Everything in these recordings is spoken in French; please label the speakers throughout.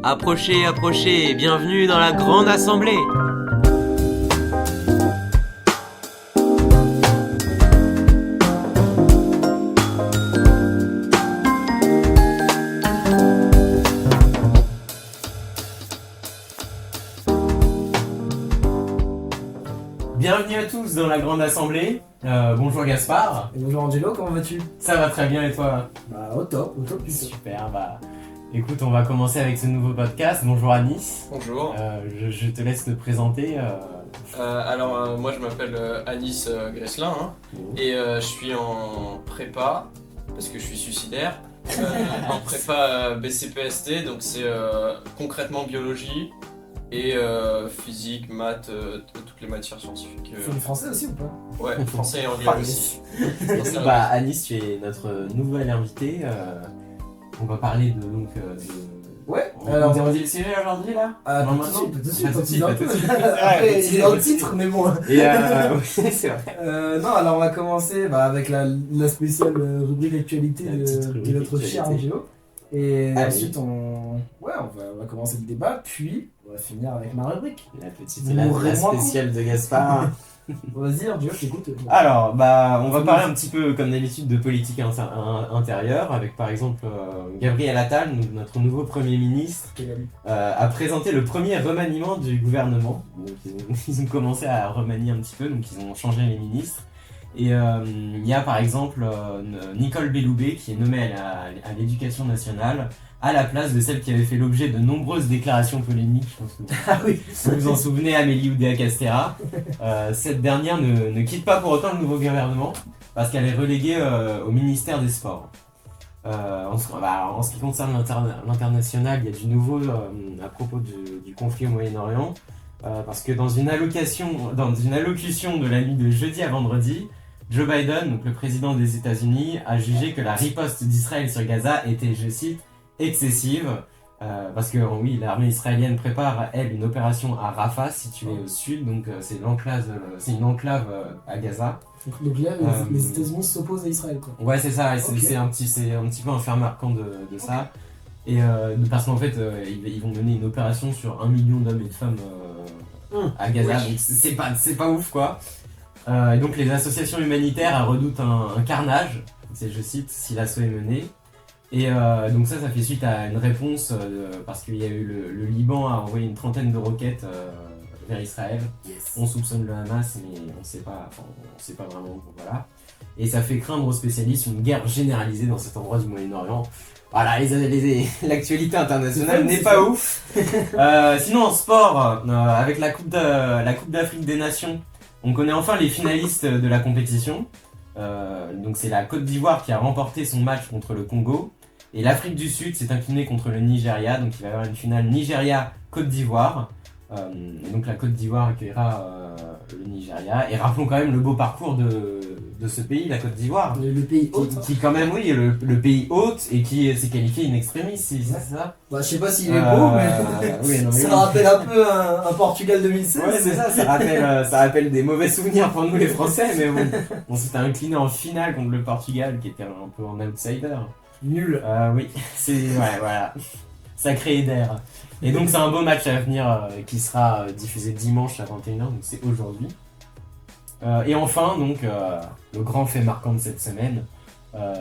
Speaker 1: Approchez, approchez, bienvenue dans la grande assemblée. Bienvenue à tous dans la grande assemblée. Bonjour Gaspard.
Speaker 2: Et bonjour Angelo, comment vas-tu?
Speaker 1: Ça va très bien et toi?
Speaker 2: Bah au top plutôt.
Speaker 1: Super, écoute, on va commencer avec ce nouveau podcast. Bonjour Anis.
Speaker 3: Bonjour.
Speaker 1: Je te laisse te présenter.
Speaker 3: Moi je m'appelle Anis Gresselin et je suis en prépa parce que je suis suicidaire. En prépa BCPST, donc c'est concrètement biologie et physique, maths, toutes les matières scientifiques.
Speaker 2: Tu fais français aussi ou pas?
Speaker 3: Ouais, français et anglais aussi.
Speaker 1: Anis, tu es notre nouvel invité. On va parler de
Speaker 2: Ouais,
Speaker 1: alors on dit le sujet aujourd'hui là.
Speaker 2: Pas
Speaker 1: Non,
Speaker 2: tout de suite,
Speaker 1: pas tout de suite,
Speaker 2: un
Speaker 1: pas tout
Speaker 2: peu.
Speaker 1: de suite.
Speaker 2: Après, il est dans le titre, mais bon.
Speaker 1: Et oui, c'est vrai.
Speaker 2: Non, alors on va commencer avec la spéciale rubrique actualité
Speaker 1: La petite
Speaker 2: de
Speaker 1: rubrique
Speaker 2: notre cher
Speaker 1: actualité.
Speaker 2: Angelo. Et
Speaker 1: Allez.
Speaker 2: ensuite, on va commencer le débat, puis on va finir avec ma rubrique.
Speaker 1: La
Speaker 2: Mourrez moins
Speaker 1: spéciale de Gaspard.
Speaker 2: Vas-y, Angelo, je t'écoute.
Speaker 1: Alors, on va parler un petit peu, comme d'habitude, de politique intérieure, avec par exemple Gabriel Attal, notre nouveau Premier ministre, a présenté le premier remaniement du gouvernement. Donc, ils ont commencé à remanier un petit peu, donc ils ont changé les ministres. Et il y a par exemple Nicole Belloubet qui est nommée à l'éducation nationale à la place de celle qui avait fait l'objet de nombreuses déclarations polémiques. Je pense que vous vous en souvenez, Amélie Oudéa-Castéra. Cette dernière ne quitte pas pour autant le nouveau gouvernement parce qu'elle est reléguée au ministère des Sports. En ce qui concerne l'international, il y a du nouveau à propos du conflit au Moyen-Orient. Parce que dans une allocution de la nuit de jeudi à vendredi, Joe Biden, donc le président des États-Unis, a jugé que la riposte d'Israël sur Gaza était, je cite, excessive. Parce que oui, l'armée israélienne prépare, elle, une opération à Rafah, située au sud, donc c'est une enclave à Gaza.
Speaker 2: Donc là, les États-Unis s'opposent à Israël, quoi.
Speaker 1: Ouais, c'est ça,
Speaker 2: Ok.
Speaker 1: c'est un petit peu un fait marquant de ça. Et parce qu'en fait, ils vont mener une opération sur 1 million d'hommes et de femmes à Gaza,
Speaker 3: Oui.
Speaker 1: donc c'est pas ouf quoi. Et donc les associations humanitaires redoutent un carnage, c'est, je cite, si l'assaut est mené. Et donc ça fait suite à une réponse parce qu'il y a eu le Liban a envoyé une trentaine de roquettes vers Israël.
Speaker 2: Yes.
Speaker 1: On soupçonne le Hamas, mais on sait pas vraiment. Donc voilà. Et ça fait craindre aux spécialistes une guerre généralisée dans cet endroit du Moyen-Orient. Voilà, l'actualité internationale n'est pas ouf. Sinon en sport, avec la Coupe d'Afrique des Nations, on connaît enfin les finalistes de la compétition. Donc c'est la Côte d'Ivoire qui a remporté son match contre le Congo. Et l'Afrique du Sud s'est inclinée contre le Nigeria. Donc il va y avoir une finale Nigeria-Côte d'Ivoire. Et donc la Côte d'Ivoire accueillera le Nigeria. Et rappelons quand même le beau parcours de ce pays, la Côte d'Ivoire.
Speaker 2: Le pays hôte.
Speaker 1: Qui quand même, oui, le pays hôte et qui s'est qualifié in extremis, c'est ça?
Speaker 2: Bah, je sais pas s'il est beau, mais
Speaker 1: oui, non, mais
Speaker 2: ça
Speaker 1: oui.
Speaker 2: rappelle un peu un Portugal 2016.
Speaker 1: Ouais, c'est ça, ça rappelle des mauvais souvenirs pour nous les Français, mais bon, on s'était incliné en finale contre le Portugal qui était un peu en outsider.
Speaker 2: Nul.
Speaker 1: Oui, voilà. Sacré Eder. Et donc c'est un beau match à venir qui sera diffusé dimanche à 21h, donc c'est aujourd'hui. Et enfin, donc, le grand fait marquant de cette semaine,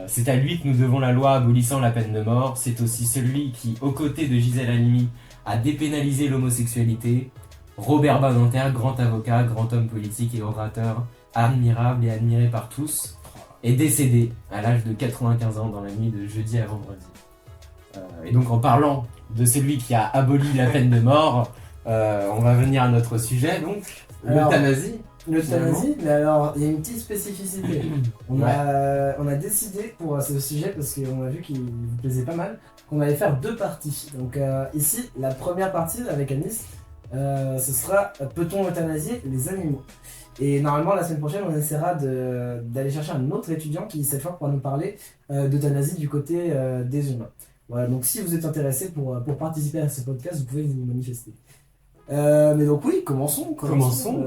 Speaker 1: c'est à lui que nous devons la loi abolissant la peine de mort. C'est aussi celui qui, aux côtés de Gisèle Halimi, a dépénalisé l'homosexualité. Robert Badinter, grand avocat, grand homme politique et orateur, admirable et admiré par tous, est décédé à l'âge de 95 ans dans la nuit de jeudi à vendredi. Et donc en parlant de celui qui a aboli la peine de mort, on va venir à notre sujet, donc l'euthanasie.
Speaker 2: L'euthanasie, mais alors il y a une petite spécificité. On a décidé pour ce sujet, parce qu'on a vu qu'il vous plaisait pas mal, qu'on allait faire deux parties. Donc ici, la première partie avec Anis, ce sera peut-on euthanasier les animaux? Et normalement, la semaine prochaine, on essaiera d'aller chercher un autre étudiant qui, cette fois, pourra nous parler d'euthanasie du côté des humains. Voilà, donc si vous êtes intéressé pour participer à ce podcast, vous pouvez vous manifester. Mais donc oui, commençons.
Speaker 1: Commençons.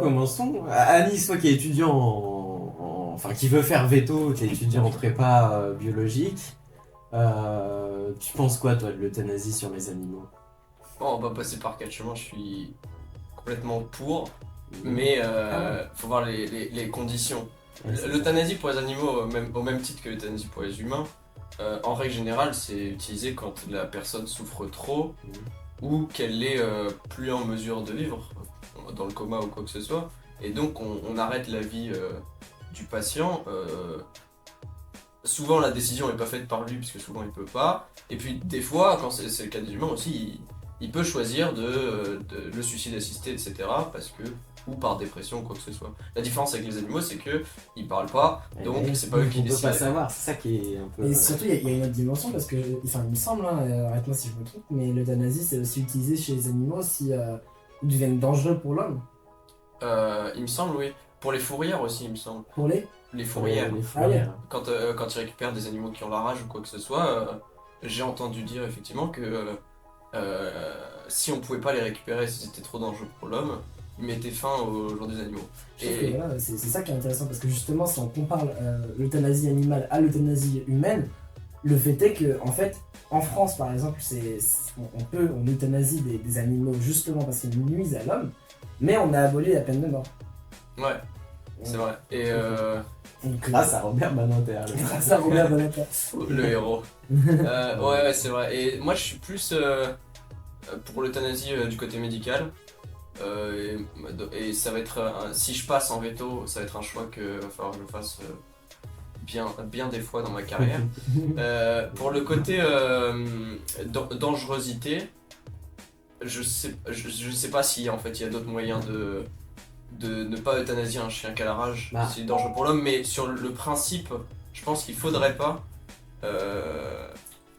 Speaker 1: Anis, toi qui es étudiant enfin qui veut faire veto, qui est étudiant en prépa biologique, tu penses quoi toi de l'euthanasie sur les animaux?
Speaker 3: on va passer par quatre chemins, je suis complètement pour, mais faut voir les conditions.
Speaker 1: Ouais, c'est ça.
Speaker 3: L'euthanasie pour les animaux, au même titre que l'euthanasie pour les humains, en règle générale, c'est utilisé quand la personne souffre trop ou qu'elle n'est plus en mesure de vivre, dans le coma ou quoi que ce soit. Et donc on arrête la vie du patient. Souvent la décision n'est pas faite par lui, puisque souvent il peut pas. Et puis des fois, quand c'est le cas des humains aussi, il peut choisir de le suicide assisté, etc. Parce que, ou par dépression ou quoi que ce soit. La différence avec les animaux, c'est que ils parlent pas, donc c'est pas eux qui
Speaker 1: On peut
Speaker 3: décident.
Speaker 1: pas savoir, c'est ça qui est un peu.
Speaker 2: Et surtout, il y a une autre dimension parce que, enfin, il me semble, hein, arrête-moi si je me trompe, mais l'euthanasie c'est aussi utilisé chez les animaux si ils deviennent dangereux pour l'homme.
Speaker 3: Il me semble, oui. Pour les fourrières aussi, il me semble.
Speaker 2: Pour les
Speaker 3: Les fourrières.
Speaker 1: Les fourrières.
Speaker 3: Quand ils récupèrent des animaux qui ont la rage ou quoi que ce soit, j'ai entendu dire effectivement que si on pouvait pas les récupérer, si c'était trop dangereux pour l'homme, ils mettaient fin au jour des animaux.
Speaker 2: Je trouve que voilà, c'est ça qui est intéressant parce que justement, si on compare l'euthanasie animale à l'euthanasie humaine, le fait est que, en fait, en France par exemple, on euthanasie des animaux justement parce qu'ils nuisent à l'homme, mais on a aboli la peine de mort.
Speaker 3: Ouais, c'est vrai. Et
Speaker 1: Grâce à Robert Badinter.
Speaker 2: Grâce à Robert Badinter.
Speaker 3: le héros. Ouais, c'est vrai. Et moi, je suis plus pour l'euthanasie du côté médical. Et ça va être si je passe en veto, ça va être un choix que va falloir que je fasse bien des fois dans ma carrière. Pour le côté dangerosité, je sais pas si en fait il y a d'autres moyens de ne pas euthanasier un chien qui a la rage, c'est dangereux pour l'homme, mais sur le principe, je pense qu'il faudrait pas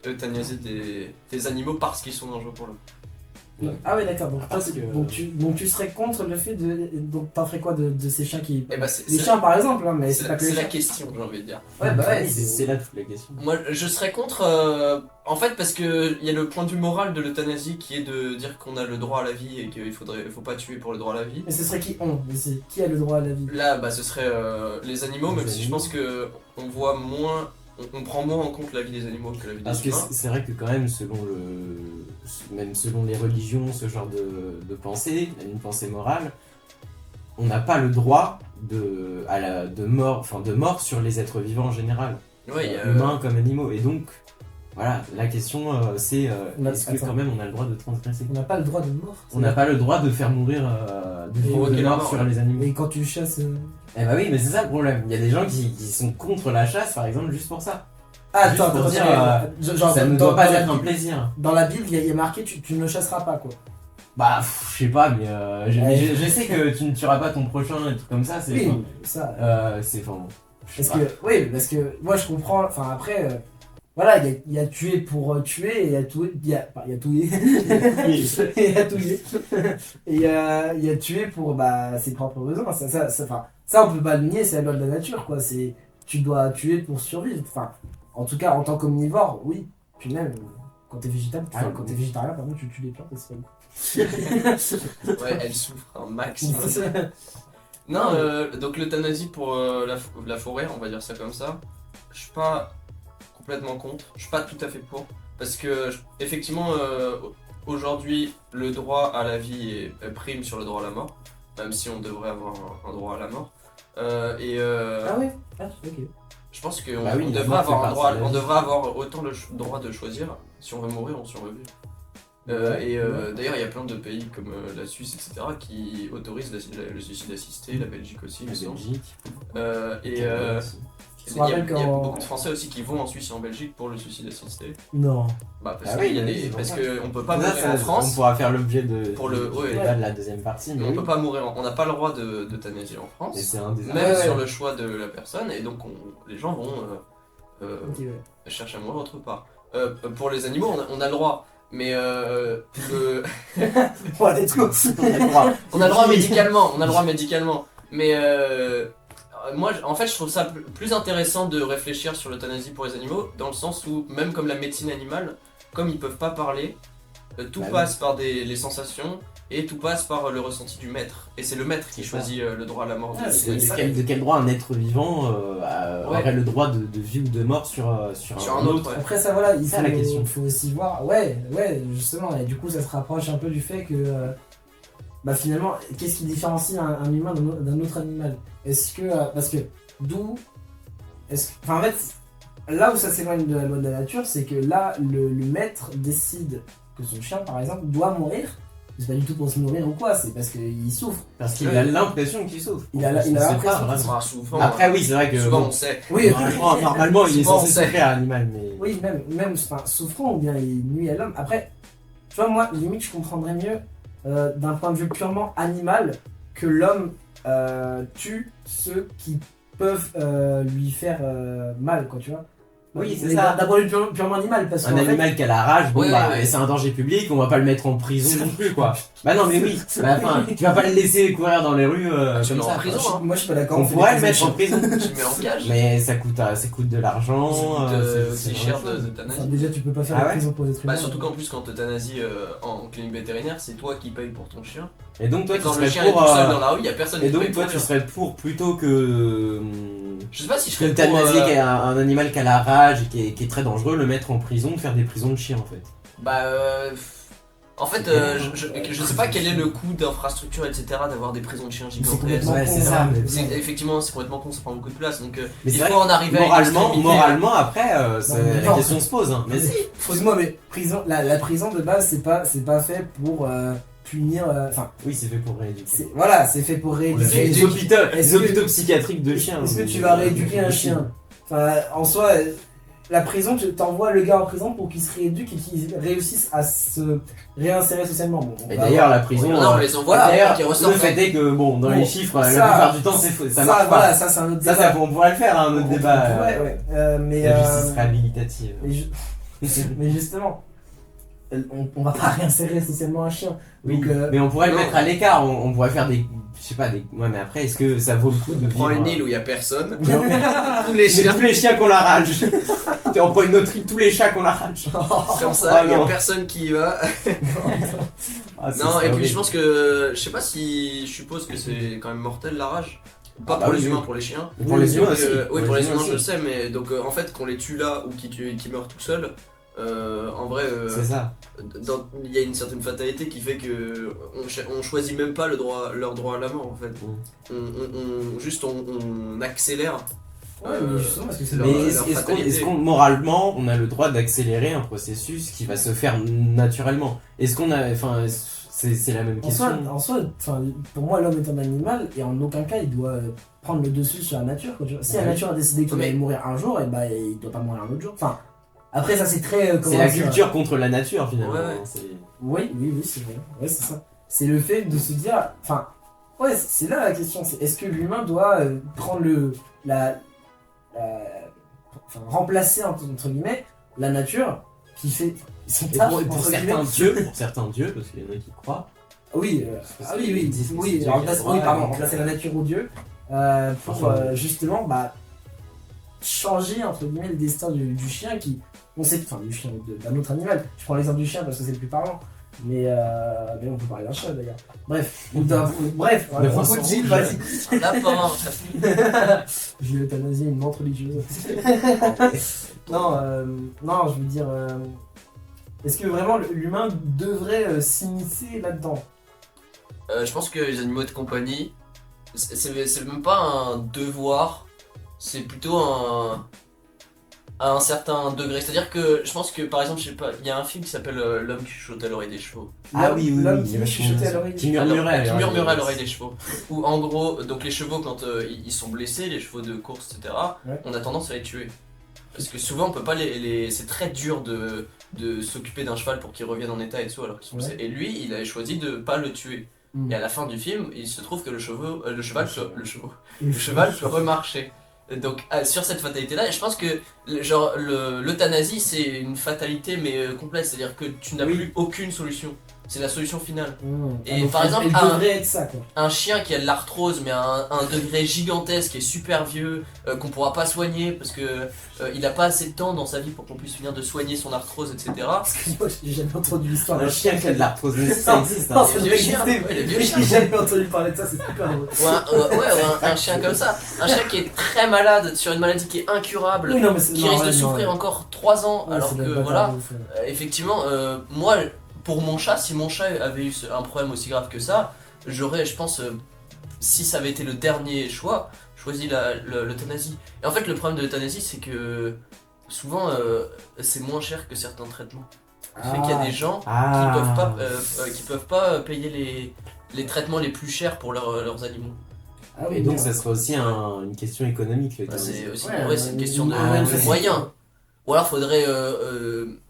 Speaker 3: euthanasier des animaux parce qu'ils sont dangereux pour l'homme.
Speaker 2: Ah ouais, d'accord,
Speaker 1: Parce
Speaker 2: donc tu serais contre le fait de... Donc t'en ferais quoi de ces chiens qui...
Speaker 3: Eh ben,
Speaker 2: les chiens par exemple, hein, mais c'est pas que les
Speaker 3: c'est la
Speaker 2: chiens.
Speaker 3: question, j'ai envie de dire.
Speaker 2: Ouais, bah ouais,
Speaker 1: c'est là toute la question.
Speaker 3: Moi, je serais contre, en fait, parce que il y a le point de vue moral de l'euthanasie qui est de dire qu'on a le droit à la vie et qu'il faut pas tuer pour le droit à la vie.
Speaker 2: Mais ce serait qui ici? Qui a le droit à la vie?
Speaker 3: Là, ce serait les animaux, même si je pense que on voit moins, on prend moins en compte la vie des animaux que la vie
Speaker 1: Parce
Speaker 3: des
Speaker 1: que
Speaker 3: humains.
Speaker 1: c'est vrai que quand même, même selon les religions, ce genre de pensée, une pensée morale, on n'a pas le droit de mort sur les êtres vivants en général,
Speaker 3: Ouais,
Speaker 1: humains comme animaux. Et donc, voilà, la question c'est est-ce que quand même on a le droit de transgresser?
Speaker 2: On n'a pas le droit de mort.
Speaker 1: On n'a pas le droit de faire mourir de mort sur les animaux.
Speaker 2: Et quand tu chasses...
Speaker 1: Eh bah oui, mais c'est ça le problème. Il y a des gens qui sont contre la chasse, par exemple, juste pour ça.
Speaker 2: Ah,
Speaker 1: Juste
Speaker 2: attends,
Speaker 1: pour dire,
Speaker 2: genre,
Speaker 1: ça ne doit pas être un plaisir.
Speaker 2: Dans la Bible, il y a marqué tu ne chasseras pas, quoi.
Speaker 1: Bah, je sais pas, mais je sais que tu ne tueras pas ton prochain et tout comme ça, c'est...
Speaker 2: Oui,
Speaker 1: enfin,
Speaker 2: ça...
Speaker 1: c'est... Enfin,
Speaker 2: Parce que, oui, parce que moi je comprends, enfin après, voilà, il y a tué pour tuer et il y a toué, il y a toué, il y a toué, et il y a tué pour ses propres besoins, ça on peut pas le nier, c'est la loi de la nature, quoi, tu dois tuer pour survivre, enfin, en tout cas en tant qu'omnivore, oui, puis même quand t'es végétarien, quand t'es végétarien, pardon, tu tues les plantes, c'est pas
Speaker 3: ouais, elle souffre un maximum. Non, donc l'euthanasie pour la forêt, on va dire ça comme ça, je suis pas complètement contre, je suis pas tout à fait pour, parce que effectivement aujourd'hui le droit à la vie prime sur le droit à la mort, même si on devrait avoir un droit à la mort.
Speaker 2: Ah ouais, ok.
Speaker 3: Je pense qu'on
Speaker 1: Bah oui,
Speaker 3: on
Speaker 1: la
Speaker 3: devrait
Speaker 1: mort fait
Speaker 3: avoir
Speaker 1: partie de la
Speaker 3: on
Speaker 1: vie.
Speaker 3: devrait avoir autant le droit de choisir si on veut mourir ou si on veut vivre. D'ailleurs, il y a plein de pays comme la Suisse, etc., qui autorisent le suicide assisté, la Belgique aussi, il me
Speaker 1: la
Speaker 3: semble.
Speaker 1: Belgique.
Speaker 3: Il y a beaucoup de Français aussi qui vont en Suisse et en Belgique pour le suicide assisté.
Speaker 2: Non.
Speaker 3: Parce
Speaker 1: Ah oui,
Speaker 3: parce qu'on peut pas
Speaker 1: Là,
Speaker 3: mourir en
Speaker 1: on
Speaker 3: France.
Speaker 1: pourra faire l'objet de
Speaker 3: ouais.
Speaker 1: débat de la deuxième partie, mais
Speaker 3: On peut pas mourir, on n'a pas le droit d'euthanasie en
Speaker 1: et
Speaker 3: France,
Speaker 1: c'est un des
Speaker 3: même sur le choix de la personne, et donc les gens vont
Speaker 2: Ok, ouais.
Speaker 3: chercher à mourir autre part. Pour les animaux, on a le droit, mais
Speaker 2: Ouais, let's go.
Speaker 3: on a le droit médicalement, mais moi en fait je trouve ça plus intéressant de réfléchir sur l'euthanasie pour les animaux, dans le sens où même comme la médecine animale, comme ils peuvent pas parler, tout
Speaker 1: Bah oui.
Speaker 3: passe par les sensations, et tout passe par le ressenti du maître. Et c'est le maître qui choisit le droit à la mort.
Speaker 1: De quel droit un être vivant aurait le droit de vie ou de mort sur un autre
Speaker 3: ouais.
Speaker 2: Après ça voilà,
Speaker 1: il
Speaker 2: faut aussi voir, justement, et du coup ça se rapproche un peu du fait que finalement, qu'est-ce qui différencie un humain d'un autre animal? Est-ce que, parce que en fait, là où ça s'éloigne de la loi de la nature, c'est que là, le maître décide que son chien, par exemple, doit mourir. C'est pas du tout pour se nourrir ou quoi, c'est parce qu'il souffre.
Speaker 1: Parce qu'il a l'impression qu'il souffre.
Speaker 2: Il a l'impression.
Speaker 3: Souvent,
Speaker 1: après, oui, c'est vrai que.
Speaker 3: Souvent, on sait.
Speaker 2: Oui,
Speaker 1: normalement, il est censé souffrir à l'animal, mais.
Speaker 2: Oui, même souffrant ou bien il nuit à l'homme. Après, tu vois, moi, limite, je comprendrais mieux d'un point de vue purement animal que l'homme tue ceux qui peuvent lui faire mal, quoi, tu vois.
Speaker 1: Oui, c'est ça.
Speaker 2: D'un point de vue purement animal. Parce
Speaker 1: un animal qui a la rage,
Speaker 3: c'est
Speaker 1: un danger public, on va pas le mettre en prison non plus, quoi. Bah non, mais oui, tu vas pas le laisser courir dans les rues comme ça.
Speaker 3: En prison, hein.
Speaker 2: Moi, je suis pas d'accord.
Speaker 1: On pourrait le mettre en prison.
Speaker 3: Tu le mets en cage.
Speaker 1: Mais ça coûte de l'argent.
Speaker 3: Ça coûte aussi cher d'euthanasie.
Speaker 2: Déjà, tu peux pas faire de prison pour des trucs.
Speaker 3: Bah, surtout qu'en plus, quand t'euthanasies en clinique vétérinaire, c'est toi qui payes pour ton chien.
Speaker 1: Et donc, toi,
Speaker 3: quand le chien est tout seul dans la rue, y a personne qui paye.
Speaker 1: Et donc, toi, tu serais pour plutôt que.
Speaker 3: Je sais pas si je serais
Speaker 1: euthanasier un animal qui a la rage et qui est très dangereux, le mettre en prison, faire des prisons de chiens en fait.
Speaker 3: En fait, je sais pas quel est le coût d'infrastructure, etc. d'avoir des prisons de chiens gigantesques.
Speaker 1: Ouais, c'est ça.
Speaker 3: Effectivement, c'est complètement con, ça prend beaucoup de place. Donc,
Speaker 1: il
Speaker 3: faut en arriver
Speaker 1: moralement, après, la question se pose. Hein.
Speaker 2: Mais si, excuse-moi, mais la prison de base, c'est pas fait pour punir.
Speaker 1: Oui, c'est fait pour rééduquer.
Speaker 2: Voilà, c'est fait pour rééduquer.
Speaker 1: Les hôpitaux psychiatriques de chiens.
Speaker 2: Est-ce que tu vas rééduquer un chien? Enfin, en soi. La prison, tu t'envoies le gars en prison pour qu'il se rééduque et qu'il réussisse à se réinsérer socialement. Bon,
Speaker 1: et d'ailleurs, la prison.
Speaker 3: Non, on les envoie là.
Speaker 1: D'ailleurs, le fait est que, dans les chiffres, la plupart du temps, ça marche pas.
Speaker 2: Voilà, ça, c'est un autre débat.
Speaker 1: Ça, on pourrait le faire, un autre débat.
Speaker 2: Mais.
Speaker 1: La justice réhabilitative.
Speaker 2: Mais justement, on va pas réinsérer socialement un chien.
Speaker 1: Oui,
Speaker 2: donc,
Speaker 1: mais on pourrait le mettre à l'écart. On pourrait faire des. Je sais pas, ouais, mais après, est-ce que ça vaut le coup de vivre...
Speaker 3: On prend une île où il y a personne.
Speaker 1: tous les chiens qu'on la rage. On prend une autre île, tous les chats qu'on la rage.
Speaker 3: Comme ça, il y a personne qui y va. Non, et puis je pense que... Je sais pas si... Je suppose que c'est quand même mortel la rage. Pas pour les humains, pour les chiens.
Speaker 1: Pour les humains aussi.
Speaker 3: Oui, pour les humains, je le sais, mais donc en fait, qu'on les tue là ou qu'ils meurent tout seuls, en vrai,
Speaker 1: c'est ça.
Speaker 3: Il y a une certaine fatalité qui fait que on choisit même pas leur droit à la mort en fait. On accélère.
Speaker 2: Ouais, mais justement, parce que c'est
Speaker 1: est-ce qu'on moralement on a le droit d'accélérer un processus qui va se faire naturellement? Est-ce qu'on a, c'est la même question.
Speaker 2: En soi, pour moi, l'homme est un animal et en aucun cas il doit prendre le dessus sur la nature. Quoi, tu vois. Si la nature a décidé qu'il allait mourir un jour, et il doit pas mourir un autre jour. Enfin, après ça c'est très.
Speaker 1: C'est la culture contre la nature finalement.
Speaker 2: Oui, c'est vrai. Ouais, c'est ça. C'est le fait de se dire. Enfin, c'est là la question. C'est est-ce que l'humain doit prendre remplacer entre guillemets la nature qui fait son taf
Speaker 1: pour certains dieux, parce qu'il y en a qui croient.
Speaker 2: Oui, remplacer la nature aux dieux pour justement changer entre guillemets le destin du chien qui, on sait, du chien d'un autre animal. Je prends l'exemple du chien parce que c'est le plus parlant. Mais on peut parler d'un chat d'ailleurs. Bref, vas-y. Je vais euthanasier une menthe religieuse. Non, je veux dire, est-ce que vraiment l'humain devrait s'immiscer là-dedans?
Speaker 3: Je pense que les animaux de compagnie, c'est même pas un devoir, c'est plutôt à un certain degré. C'est-à-dire que je pense que par exemple, je sais pas, il y a un film qui s'appelle L'homme qui chuchotait à l'oreille des chevaux.
Speaker 2: L'homme qui chuchotait à l'oreille des chevaux.
Speaker 3: Qui murmurait à l'oreille des chevaux. Où en gros, donc les chevaux quand ils sont blessés, les chevaux de course, etc., on a tendance à les tuer. Parce que souvent on peut pas c'est très dur de s'occuper d'un cheval pour qu'il revienne en état et tout alors qu'ils sont blessés. Et lui, il avait choisi de pas le tuer. Et à la fin du film, il se trouve que le cheval peut remarcher. Donc sur cette fatalité là, je pense que l'euthanasie c'est une fatalité mais complète, c'est à dire que tu n'as plus aucune solution.
Speaker 4: c'est la solution finale.
Speaker 2: Et
Speaker 4: Et par exemple,
Speaker 2: elle devrait être ça quoi.
Speaker 4: Un chien qui a de l'arthrose mais à un degré gigantesque et super vieux, qu'on pourra pas soigner parce que il a pas assez de temps dans sa vie pour qu'on puisse finir de soigner son arthrose, etc.
Speaker 2: Excuse-moi, j'ai jamais entendu l'histoire
Speaker 1: Un
Speaker 2: d'un
Speaker 1: chien qui a de l'arthrose, ça existe.
Speaker 2: Non,
Speaker 1: Hein.
Speaker 2: ça
Speaker 4: Les
Speaker 2: doit
Speaker 4: vieux chiens,
Speaker 2: exister.
Speaker 4: ouais, les vieux
Speaker 2: J'ai
Speaker 4: chiens.
Speaker 2: jamais entendu parler de ça, c'est super drôle.
Speaker 4: Ou un chien comme ça. Un chien qui est très malade sur une maladie qui est incurable,
Speaker 2: Oui, non, mais c'est
Speaker 4: qui risque de
Speaker 2: normal,
Speaker 4: souffrir
Speaker 2: non,
Speaker 4: encore 3 ans,
Speaker 2: ouais,
Speaker 4: alors
Speaker 2: c'est
Speaker 4: que
Speaker 2: le bâtard
Speaker 4: voilà,
Speaker 2: de ouf, ouais.
Speaker 4: effectivement, moi, pour mon chat, si mon chat avait eu un problème aussi grave que ça, j'aurais, je pense, si ça avait été le dernier choix, choisi l'euthanasie. Et en fait, le problème de l'euthanasie, c'est que souvent, c'est moins cher que certains traitements. Ce qui fait qu'il y a des gens qui peuvent pas payer les traitements les plus chers pour leurs animaux.
Speaker 2: Ah oui,
Speaker 1: Et donc
Speaker 2: bien.
Speaker 1: ça serait aussi une question économique.
Speaker 4: Bah, c'est aussi
Speaker 2: Ouais,
Speaker 4: ouais, c'est une question de
Speaker 2: ouais,
Speaker 4: moyens. Ou alors faudrait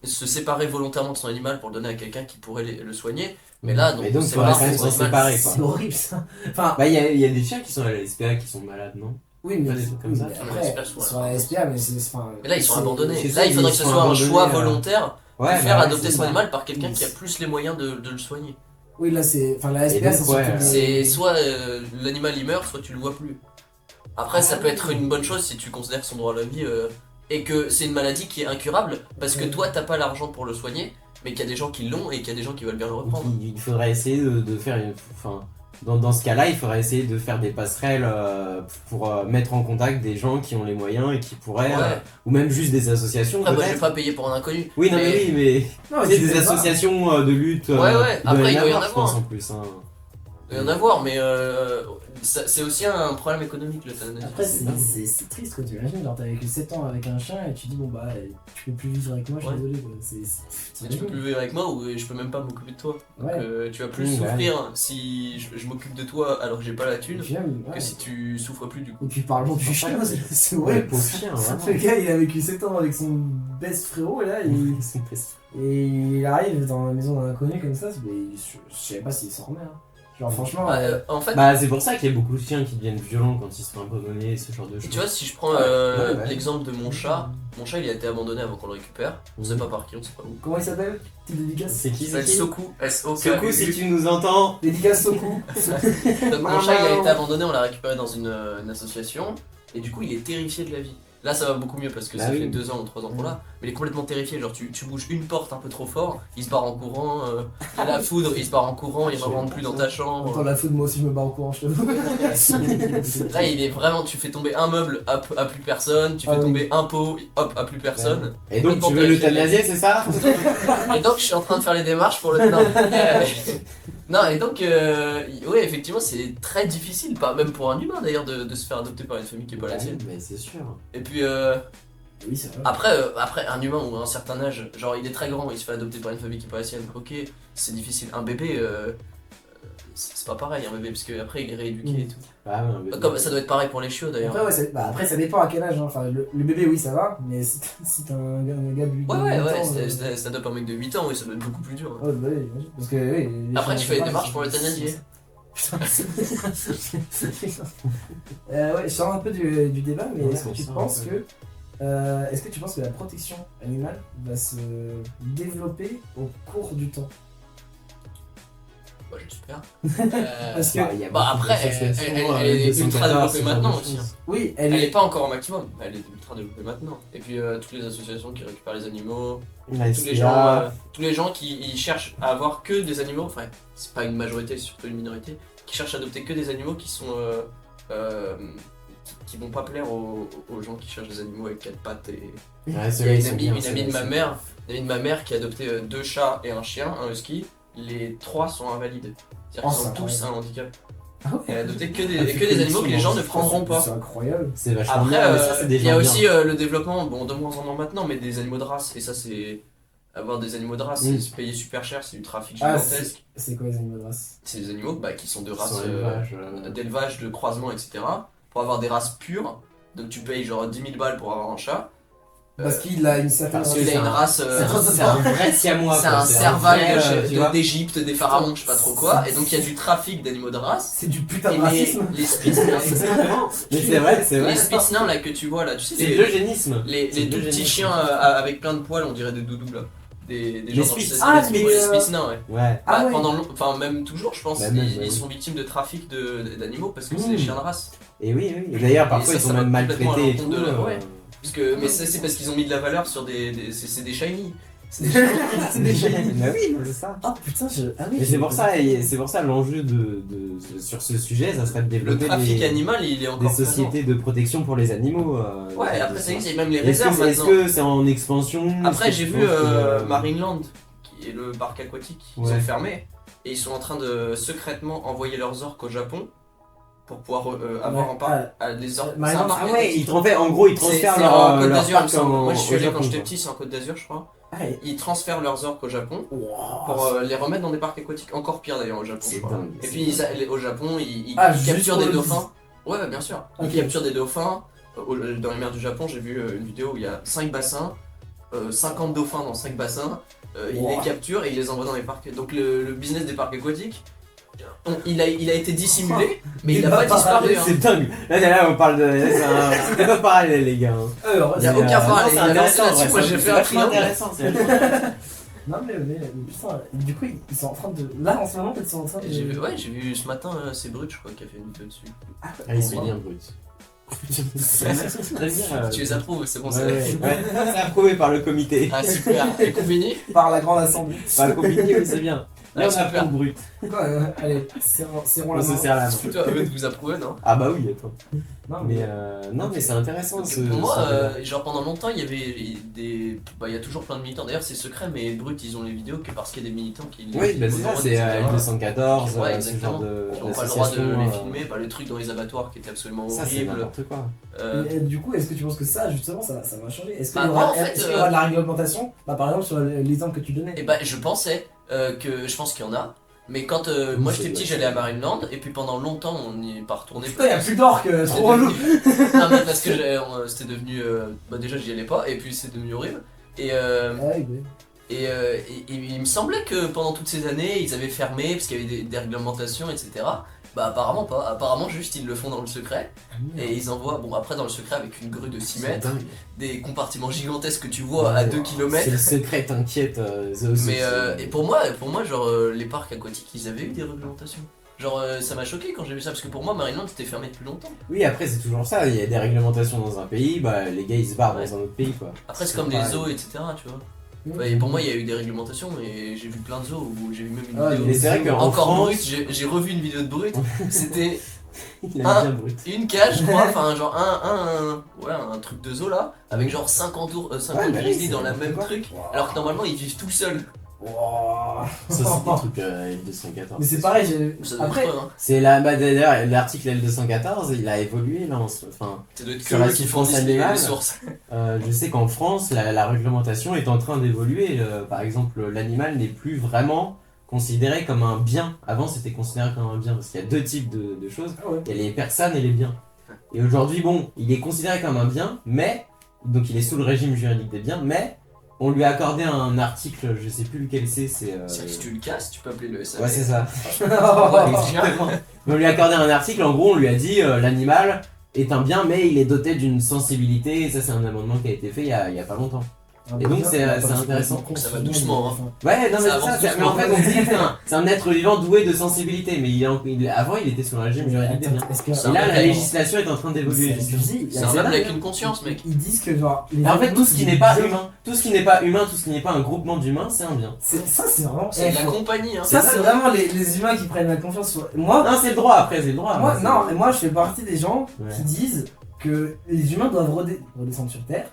Speaker 4: se séparer volontairement de son animal pour le donner à quelqu'un qui pourrait le soigner. Mais là, donc,
Speaker 1: Et donc,
Speaker 4: c'est
Speaker 1: faudrait
Speaker 4: pas
Speaker 1: quand même
Speaker 4: son
Speaker 1: se
Speaker 4: animal.
Speaker 1: séparer, quoi.
Speaker 2: C'est horrible ça. Enfin,
Speaker 1: Bah, il y a des chiens qui sont à la SPA qui sont malades, non?
Speaker 2: oui, mais,
Speaker 1: Pas des trucs comme
Speaker 2: oui,
Speaker 1: ça.
Speaker 2: mais
Speaker 4: Sur la
Speaker 2: après,
Speaker 4: SPA,
Speaker 2: sur la SPA, mais c'est. Enfin,
Speaker 4: Mais là, ils sont
Speaker 2: c'est-
Speaker 4: abandonnés.
Speaker 1: c'est
Speaker 4: Là,
Speaker 1: ça,
Speaker 4: il faudrait
Speaker 1: ils
Speaker 4: que ce
Speaker 1: sont
Speaker 4: soit un choix
Speaker 1: abandonnés,
Speaker 4: volontaire de
Speaker 1: Ouais,
Speaker 4: faire
Speaker 1: bah,
Speaker 4: adopter
Speaker 1: c'est
Speaker 4: son
Speaker 1: ça.
Speaker 4: animal par quelqu'un qui a plus les moyens de le soigner.
Speaker 2: Oui, là, c'est. Enfin, la
Speaker 1: Et
Speaker 2: SPA,
Speaker 1: donc,
Speaker 2: c'est
Speaker 1: ouais,
Speaker 2: surtout.
Speaker 4: C'est soit l'animal il meurt, soit tu le vois plus. Après, ça peut être une bonne chose si tu considères son droit à la vie et que c'est une maladie qui est incurable parce que toi, t'as pas l'argent pour le soigner, mais qu'il y a des gens qui l'ont et qu'il y a des gens qui veulent bien le
Speaker 1: Donc,
Speaker 4: reprendre.
Speaker 1: il faudrait essayer de faire une. Enfin, dans ce cas-là, il faudrait essayer de faire des passerelles pour mettre en contact des gens qui ont les moyens et qui pourraient.
Speaker 4: Ouais.
Speaker 1: Ou même juste des associations.
Speaker 4: Après, moi, je
Speaker 1: peut-être.
Speaker 4: vais pas payer pour un inconnu.
Speaker 1: Oui, non,
Speaker 4: mais-
Speaker 1: mais oui, mais.
Speaker 2: Non,
Speaker 1: C'est
Speaker 2: tu
Speaker 1: des
Speaker 2: fais pas.
Speaker 1: associations de lutte.
Speaker 4: Ouais, après, il doit y en
Speaker 1: je
Speaker 4: avoir.
Speaker 1: pense en plus. Hein.
Speaker 4: Il doit y en avoir, mais c'est aussi un problème économique l'euthanasie.
Speaker 2: Après, c'est triste quoi, tu imagines, genre t'as vécu 7 ans avec un chien et tu dis bon bah tu peux plus vivre avec moi, je suis
Speaker 4: Ouais.
Speaker 2: désolé quoi.
Speaker 4: Tu peux plus vivre avec moi ou je peux même pas m'occuper de toi. Donc
Speaker 2: Ouais.
Speaker 4: tu vas plus
Speaker 1: Ouais.
Speaker 4: souffrir si je m'occupe de toi alors que j'ai pas la
Speaker 2: Et
Speaker 4: thune
Speaker 2: puis même, ouais.
Speaker 4: que si tu souffres plus du coup.
Speaker 2: Et puis parlons du chien, c'est
Speaker 1: Ouais,
Speaker 2: horrible.
Speaker 1: pauvre chien,
Speaker 2: Le
Speaker 1: vraiment.
Speaker 2: gars il a vécu 7 ans avec son best frérot et là il arrive dans la maison d'un inconnu comme ça, mais je savais pas s'il s'en remet. Hein. Genre franchement,
Speaker 4: En fait,
Speaker 1: Bah, c'est pour ça qu'il y a beaucoup de chiens qui deviennent violents quand ils se font abandonner, ce genre de choses.
Speaker 4: tu vois, si je prends
Speaker 1: ouais.
Speaker 4: l'exemple de mon chat il a été abandonné avant qu'on le récupère. On sait pas par qui, on sait pas où.
Speaker 2: comment il s'appelle? Petite dédicace?
Speaker 1: C'est qui,
Speaker 4: Il
Speaker 1: c'est
Speaker 4: s'appelle
Speaker 1: qui
Speaker 4: Soku, S-O-K.
Speaker 1: Soku, si tu nous entends.
Speaker 2: Dédicace Soku.
Speaker 4: Donc mon chat il a été abandonné, on l'a récupéré dans une association et du coup il est terrifié de la vie. Là ça va beaucoup mieux parce que
Speaker 1: Bah
Speaker 4: ça
Speaker 1: oui.
Speaker 4: fait 2 ans ou 3 ans qu'on l'a, mais il est complètement terrifié, genre tu bouges une porte un peu trop fort, il se barre en courant, il y a la foudre, il se barre en courant, il ne rentre plus dans ta
Speaker 2: Attends,
Speaker 4: chambre.
Speaker 2: la foudre, moi aussi je me bats au courant, je te
Speaker 4: Là il est vraiment, tu fais tomber un meuble, hop, à plus personne, tu fais
Speaker 2: Ah oui.
Speaker 4: tomber un pot, hop, à plus personne.
Speaker 1: Et donc,
Speaker 4: Complètement
Speaker 1: tu veux
Speaker 4: terrifié.
Speaker 1: l'euthanasier, c'est ça?
Speaker 4: Et donc je suis en train de faire les démarches pour le... Non, et donc, oui, effectivement, c'est très difficile, pas même pour un humain d'ailleurs, de se faire adopter par une famille qui est pas la sienne.
Speaker 1: Mais c'est sûr.
Speaker 4: Et puis,
Speaker 2: Oui, c'est vrai.
Speaker 4: après, un humain ou à un certain âge, genre il est très grand, il se fait adopter par une famille qui est pas la sienne, ok, c'est difficile. Un bébé, c'est pas pareil, un bébé, parce qu'après il est rééduqué et tout.
Speaker 1: Ah, ouais, mais-
Speaker 4: Comme ça doit être pareil pour les chiots d'ailleurs.
Speaker 2: Après, ouais, après, ça dépend à quel âge. Hein. Enfin, le bébé, oui, ça va, mais si t'as un gars de 8
Speaker 4: Ouais,
Speaker 2: ans,
Speaker 4: c'est adopte un mec de 8 ans, oui, ça doit être beaucoup plus dur.
Speaker 2: Oh, bah oui, j'imagine. Parce que, oui, les
Speaker 4: Après,
Speaker 2: chiens,
Speaker 4: tu fais les
Speaker 2: c'est
Speaker 4: démarches
Speaker 2: pareil,
Speaker 4: pour l'euthanasier.
Speaker 2: Putain. Ouais, je sors un peu du débat, mais
Speaker 1: Ouais,
Speaker 2: est-ce que
Speaker 1: on
Speaker 2: tu
Speaker 1: sort
Speaker 2: penses
Speaker 1: un
Speaker 2: que la protection animale va se développer au cours du temps?
Speaker 4: Bah, j'espère.
Speaker 2: Parce que,
Speaker 1: Bah, il y a
Speaker 4: Bah,
Speaker 1: beaucoup
Speaker 4: après,
Speaker 1: d'associations,
Speaker 4: elle est ultra
Speaker 1: 214,
Speaker 4: développée
Speaker 1: ce genre
Speaker 4: maintenant
Speaker 1: de
Speaker 4: aussi,
Speaker 1: choses.
Speaker 2: oui,
Speaker 4: Elle est pas encore au maximum, mais elle est ultra développée maintenant. Et puis toutes les associations qui récupèrent les animaux,
Speaker 1: La
Speaker 4: tous les
Speaker 1: SPA,
Speaker 4: gens, tous les gens qui ils cherchent à avoir que des animaux, enfin c'est pas une majorité, c'est surtout une minorité, qui cherchent à adopter que des animaux qui sont qui vont pas plaire aux gens qui cherchent des animaux avec 4 pattes et
Speaker 1: Ouais,
Speaker 4: il y a
Speaker 1: ceux-là, ils sont bien,
Speaker 4: une amie de ma mère, qui a adopté 2 chats et un chien, un husky, les 3 sont invalides. C'est-à-dire qu'ils
Speaker 2: Oh,
Speaker 4: ont
Speaker 2: c'est
Speaker 4: tous un handicap.
Speaker 2: Ah ouais.
Speaker 4: Elle a adopté que des animaux que les gens ne prendront pas.
Speaker 2: C'est incroyable.
Speaker 1: C'est vachement
Speaker 4: Après,
Speaker 1: bien, mais ça, c'est
Speaker 4: il
Speaker 1: déjà
Speaker 4: y a
Speaker 1: bien.
Speaker 4: aussi le développement, bon de moins en moins maintenant, mais des animaux de race. Et ça, c'est. Avoir des animaux de race,
Speaker 1: Mm.
Speaker 4: c'est payer super cher, c'est du trafic
Speaker 2: Ah,
Speaker 4: gigantesque.
Speaker 2: C'est quoi les animaux de race?
Speaker 4: C'est des animaux qui sont de
Speaker 1: Sur
Speaker 4: race
Speaker 1: l'élevage,
Speaker 4: d'élevage, de croisement, etc. Pour avoir des races pures, donc tu payes genre 10 000 balles pour avoir un chat.
Speaker 2: Parce qu'il a une certaine
Speaker 1: parce
Speaker 4: Il a une race.
Speaker 1: C'est un vrai siamois.
Speaker 4: C'est
Speaker 1: quoi,
Speaker 4: un serval
Speaker 1: vrai, tu vois.
Speaker 4: d'Égypte, des pharaons, je sais pas trop quoi. Et donc il y a du trafic d'animaux de race.
Speaker 2: C'est du putain
Speaker 4: Et
Speaker 2: de racisme.
Speaker 4: les Spitznains,
Speaker 1: Mais c'est vrai, c'est vrai.
Speaker 4: les Spitznains là que tu vois là, tu sais,
Speaker 1: C'est de l'eugénisme.
Speaker 4: les
Speaker 1: C'est
Speaker 4: tout
Speaker 1: de
Speaker 4: petits
Speaker 1: l'eugénisme.
Speaker 4: chiens avec plein de poils, on dirait des doudous là. des
Speaker 1: Les
Speaker 4: gens dans le
Speaker 1: Suisses.
Speaker 2: Ah,
Speaker 4: les
Speaker 2: mais,
Speaker 4: Suisses nains, ouais.
Speaker 1: Ouais.
Speaker 2: Ah ouais.
Speaker 4: Enfin, même toujours, je pense,
Speaker 1: Bah, même,
Speaker 4: ils
Speaker 1: ouais.
Speaker 4: sont victimes de trafic d'animaux parce que c'est
Speaker 1: Mmh.
Speaker 4: des chiens de race.
Speaker 1: Et oui, oui. Et d'ailleurs, parfois,
Speaker 4: ça,
Speaker 1: ils sont
Speaker 4: ça va
Speaker 1: même
Speaker 4: complètement à
Speaker 1: maltraités et
Speaker 4: l'encontre
Speaker 1: tout.
Speaker 4: de la- ouais. Mais ça, c'est parce qu'ils ont mis de la valeur sur c'est des shiny. C'est des
Speaker 2: C'est des génies.
Speaker 1: Bah oui, c'est ça.
Speaker 2: Ah putain, ah oui.
Speaker 1: Et c'est pour ça, l'enjeu sur ce sujet, ça serait de
Speaker 4: Le
Speaker 1: développer
Speaker 4: trafic animal, il est encore
Speaker 1: des sociétés de protection pour les animaux.
Speaker 4: Ouais, après ça existe, il y a même les
Speaker 1: Est-ce
Speaker 4: réserves
Speaker 1: que est-ce
Speaker 4: maintenant.
Speaker 1: que c'est en expansion?
Speaker 4: Après,
Speaker 1: Est-ce que
Speaker 4: j'ai
Speaker 1: tu
Speaker 4: vu
Speaker 1: penses que,
Speaker 4: Marineland, qui est le parc aquatique, ils
Speaker 1: Ouais.
Speaker 4: ont fermé et ils sont en train de secrètement envoyer leurs orques au Japon pour pouvoir avoir un parc. Les orques.
Speaker 2: Marineland,
Speaker 4: c'est un parc
Speaker 1: Ah ouais,
Speaker 4: aquatique.
Speaker 1: en gros, ils
Speaker 4: C'est
Speaker 1: transfèrent
Speaker 4: en Côte
Speaker 1: leur
Speaker 4: d'Azur, il me
Speaker 1: parc
Speaker 4: semble. Moi, je
Speaker 1: au
Speaker 4: suis allé quand
Speaker 1: Japon,
Speaker 4: j'étais
Speaker 1: quoi.
Speaker 4: petit, c'est en Côte d'Azur, je crois.
Speaker 2: Ah, et-
Speaker 4: Ils transfèrent leurs orques au Japon
Speaker 2: Wow.
Speaker 4: pour les remettre dans des parcs aquatiques. Encore pire d'ailleurs au Japon,
Speaker 1: C'est
Speaker 4: je crois.
Speaker 1: dingue,
Speaker 4: Et
Speaker 1: c'est
Speaker 4: puis au Japon, ils
Speaker 2: juste
Speaker 4: capturent
Speaker 2: pour
Speaker 4: des
Speaker 2: le
Speaker 4: dauphins. Ouais, bien sûr. Ils
Speaker 2: Ok.
Speaker 4: capturent des dauphins. Dans les mers du Japon, j'ai vu une vidéo où il y a 5 bassins, 50 dauphins dans 5 bassins. Ils
Speaker 2: Wow.
Speaker 4: les capturent et ils les envoient dans les parcs. Donc le business des parcs aquatiques, il a été dissimulé, mais il n'a pas disparu. Hein.
Speaker 1: C'est dingue. Là, on parle de. C'est pas pareil, les gars.
Speaker 2: Alors,
Speaker 4: Il y a
Speaker 1: Mais,
Speaker 4: aucun
Speaker 1: non,
Speaker 4: parallèle.
Speaker 1: c'est
Speaker 4: Il a lancé
Speaker 1: intéressant.
Speaker 4: là-dessus,
Speaker 1: ouais,
Speaker 4: moi,
Speaker 1: c'est-
Speaker 4: j'ai fait
Speaker 1: c'est
Speaker 4: un
Speaker 1: vachement
Speaker 4: triangle.
Speaker 1: intéressant. C'est vachement intéressant.
Speaker 2: Non mais putain, du coup ils sont en train de... Là en ce moment ils sont en train de...
Speaker 4: J'ai vu ce matin, c'est Brut, je crois, qui a fait une vidéo dessus.
Speaker 1: Ah, ils sont bien bruts.
Speaker 4: Tu les approuves, c'est bon,
Speaker 1: Ouais,
Speaker 4: ça.
Speaker 1: c'est approuvé par le comité.
Speaker 4: Ah, super. Et Combini
Speaker 2: Par la grande assemblée.
Speaker 1: Par le comité, oui, c'est bien. Là,
Speaker 4: Ah,
Speaker 1: on
Speaker 4: super.
Speaker 1: approuve brut.
Speaker 2: Quoi, allez, serrons
Speaker 1: On
Speaker 2: la
Speaker 1: se
Speaker 2: main.
Speaker 1: serre la main.
Speaker 4: C'est plutôt à eux de vous approuver, non?
Speaker 1: Ah bah oui, attends.
Speaker 2: Non,
Speaker 1: Non, mais c'est intéressant
Speaker 4: Donc,
Speaker 1: ce.
Speaker 4: pour moi,
Speaker 1: ce-
Speaker 4: genre pendant longtemps, il y avait des. Bah, il y a toujours plein de militants. D'ailleurs, c'est secret, mais Brut, ils ont les vidéos que parce qu'il y a des militants qui.
Speaker 1: Oui, bah c'est ça, c'est L214,
Speaker 4: Ouais,
Speaker 1: ce
Speaker 4: exactement.
Speaker 1: genre de.
Speaker 4: Ils n'ont pas le droit de
Speaker 1: d'association,
Speaker 4: les filmer. Bah, le truc dans les abattoirs qui était absolument
Speaker 1: Ça, c'est
Speaker 4: horrible.
Speaker 1: n'importe quoi.
Speaker 2: Et du coup, est-ce que tu penses que ça, justement, ça va changer? Est-ce qu'il
Speaker 4: Bah,
Speaker 2: y aura,
Speaker 4: moi, en fait,
Speaker 2: est-ce qu'il y aura de la réglementation? Bah, par exemple, sur l'exemple que tu donnais.
Speaker 4: Et bah, je pensais que. Je pense qu'il y en a. Mais quand moi j'étais petit, j'allais à Marineland. Et puis pendant longtemps, on n'y est pas retourné.
Speaker 2: Putain, y'a plus d'orques,
Speaker 4: C'était
Speaker 2: trop relou!
Speaker 4: devenu- Non, mais parce que c'était devenu. Bah, déjà, j'y allais pas. Et puis, c'est devenu horrible. Et.
Speaker 2: Ouais, ouais.
Speaker 4: Et il me semblait que pendant toutes ces années, ils avaient fermé parce qu'il y avait des réglementations, etc. Bah apparemment pas, apparemment juste ils le font dans le secret et ils envoient, bon après dans le secret avec une grue de 6
Speaker 1: C'est
Speaker 4: mètres,
Speaker 1: dingue.
Speaker 4: des compartiments gigantesques que tu vois à 2 km.
Speaker 1: C'est le secret, t'inquiète.
Speaker 4: Mais et pour moi genre les parcs aquatiques ils avaient eu des réglementations. Genre ça m'a choqué quand j'ai vu ça parce que pour moi Marineland c'était fermé depuis longtemps.
Speaker 1: Oui, après, c'est toujours ça. Il y a des réglementations dans un pays, bah les gars ils se barrent
Speaker 4: Ouais.
Speaker 1: dans un autre pays, quoi.
Speaker 4: Après c'est comme les
Speaker 1: pareil.
Speaker 4: zoos etc tu vois. Ouais, et pour moi il y a eu des réglementations et j'ai vu plein de zoos où j'ai vu même une
Speaker 2: Ouais,
Speaker 4: vidéo.
Speaker 1: Mais c'est vrai qu'en
Speaker 4: Encore
Speaker 1: France,
Speaker 4: Brut, j'ai revu une vidéo de Brut, c'était
Speaker 1: il est
Speaker 4: Ah.
Speaker 1: bien brut.
Speaker 4: une cage, je crois, enfin genre un truc de zoo là, avec genre 50
Speaker 1: Ouais, bah oui,
Speaker 4: grizzlies
Speaker 1: c'est
Speaker 4: dans la
Speaker 1: n'importe
Speaker 4: même
Speaker 1: quoi.
Speaker 4: truc, alors que normalement ils vivent tout seuls.
Speaker 2: Wow.
Speaker 1: Ça, c'est des trucs L214.
Speaker 2: Mais c'est pareil,
Speaker 4: Ça doit
Speaker 2: après,
Speaker 4: être eux, hein.
Speaker 1: C'est d'ailleurs, l'article L214, il a évolué là. Enfin,
Speaker 4: Ça doit être que
Speaker 1: Sur la
Speaker 4: eux qui font
Speaker 1: souffrance
Speaker 4: les
Speaker 1: animale.
Speaker 4: sources.
Speaker 1: je sais qu'en France, la réglementation est en train d'évoluer. Par exemple, l'animal n'est plus vraiment considéré comme un bien. Avant, c'était considéré comme un bien parce qu'il y a deux types de choses.
Speaker 2: Ah ouais.
Speaker 1: Il y a les personnes et les biens. Et aujourd'hui, bon, il est considéré comme un bien, mais donc il est sous le régime juridique des biens, mais on lui a accordé un article, je sais plus lequel c'est.
Speaker 4: C'est-à-dire que si tu le casses, tu peux appeler le SAV.
Speaker 1: Ouais, c'est ça.
Speaker 4: Ouais,
Speaker 1: Exactement. On lui a accordé un article, en gros, on lui a dit l'animal est un bien, mais il est doté d'une sensibilité. Et ça, c'est un amendement qui a été fait il y a pas longtemps. Et donc, c'est intéressant.
Speaker 4: Ça va doucement, hein.
Speaker 1: Ouais, non, mais
Speaker 4: Ça
Speaker 1: c'est ça.
Speaker 4: avance
Speaker 1: Mais en fait,
Speaker 4: doucement.
Speaker 1: on dit que c'est un être vivant doué de sensibilité, mais avant, il était sous le régime juridique des biens.
Speaker 4: Ça
Speaker 1: Et là, la
Speaker 4: va,
Speaker 1: législation est en train d'évoluer.
Speaker 4: C'est un peuple avec une conscience, mec.
Speaker 2: Ils disent que genre.
Speaker 1: Mais en fait, tout ce qui n'est pas humain, tout ce qui n'est pas humain, tout ce qui n'est pas un groupement d'humains, c'est un bien.
Speaker 2: Ça, c'est vraiment.
Speaker 4: C'est de la compagnie, hein.
Speaker 2: Ça, c'est vraiment les humains qui prennent la confiance sur. Moi,
Speaker 1: Non, c'est le droit après, c'est le droit.
Speaker 2: moi,
Speaker 1: C'est-
Speaker 2: non, et moi, je fais partie des gens
Speaker 1: Ouais.
Speaker 2: qui disent que les humains doivent redescendre sur Terre.